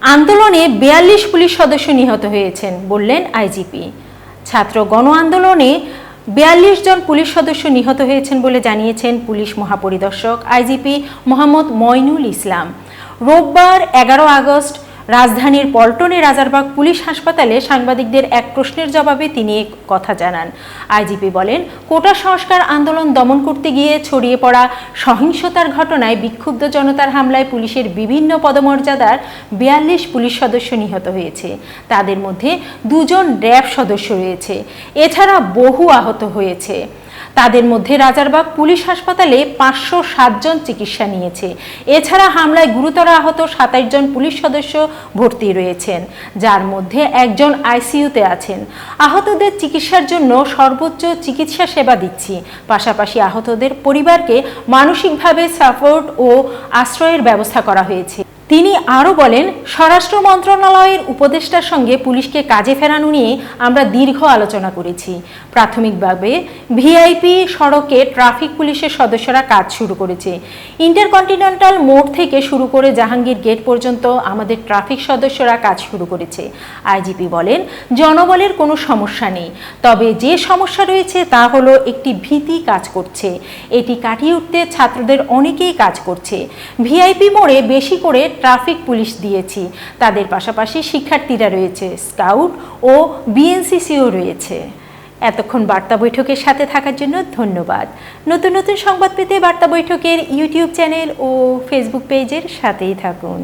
আন্দোলনে ৪২ পুলিশ সদস্য নিহত হয়েছেন বললেন আইজিপি। ছাত্র গণ আন্দোলনে ৪২ জন পুলিশ সদস্য নিহত হয়েছেন বলে জানিয়েছেন পুলিশ মহাপরিদর্শক আইজিপি মোহাম্মদ মইনুল ইসলাম। রোববার ১১ আগস্ট রাজধানীর পল্টনে রাজারবাগ পুলিশ হাসপাতালে সাংবাদিকদের এক প্রশ্নের জবাবে তিনি এই কথা জানান। আইজিপি বলেন, কোটা সংস্কার আন্দোলন দমন করতে গিয়ে ছড়িয়ে পড়া সহিংসতার ঘটনায় বিক্ষুব্ধ জনতার হামলায় পুলিশের বিভিন্ন পদমর্যাদার ৪২ পুলিশ সদস্য নিহত হয়েছে। তাদের মধ্যে ২ জন র্যাব সদস্য রয়েছে। এছাড়া বহু আহত হয়েছে। তাদের মধ্যে রাজারবাগ পুলিশ হাসপাতালে ৫০৭ জন চিকিৎসা নিয়েছে। এছাড়া হামলায় গুরুতর আহত ২৭ জন পুলিশ সদস্য ভর্তি রয়েছেন, যার মধ্যে একজন আইসিইউতে আছেন। আহতদের চিকিৎসার জন্য সর্বোচ্চ চিকিৎসা সেবা দিচ্ছি। পাশাপাশি আহতদের পরিবারকে মানসিকভাবে সাপোর্ট ও আশ্রয়ের ব্যবস্থা করা হয়েছে। তিনি আরও বলেন, স্বরাষ্ট্র মন্ত্রণালয়ের উপদেষ্টার সঙ্গে পুলিশকে কাজে ফেরানো নিয়ে আমরা দীর্ঘ আলোচনা করেছি। প্রাথমিকভাবে ভিআইপি সড়কে ট্রাফিক পুলিশের সদস্যরা কাজ শুরু করেছে। ইন্টারকন্টিনেন্টাল মোড় থেকে শুরু করে জাহাঙ্গীর গেট পর্যন্ত আমাদের ট্রাফিক সদস্যরা কাজ শুরু করেছে। আইজিপি বলেন, জনবলের কোনো সমস্যা নেই, তবে যে সমস্যা রয়েছে তা হলো একটি ভীতি কাজ করছে। এটি কাটিয়ে উঠতে ছাত্রদের অনেকেই কাজ করছে। ভিআইপি মোড়ে বেশি করে ট্রাফিক পুলিশ দিয়েছি। তাদের পাশাপাশি শিক্ষার্থীরা রয়েছে, স্কাউট ও বিএনসিসিও রয়েছে। এতক্ষণ বার্তা বৈঠকের সাথে থাকার জন্য ধন্যবাদ। নতুন নতুন সংবাদ পেতে বার্তা বৈঠকের ইউটিউব চ্যানেল ও ফেসবুক পেজের সাথেই থাকুন।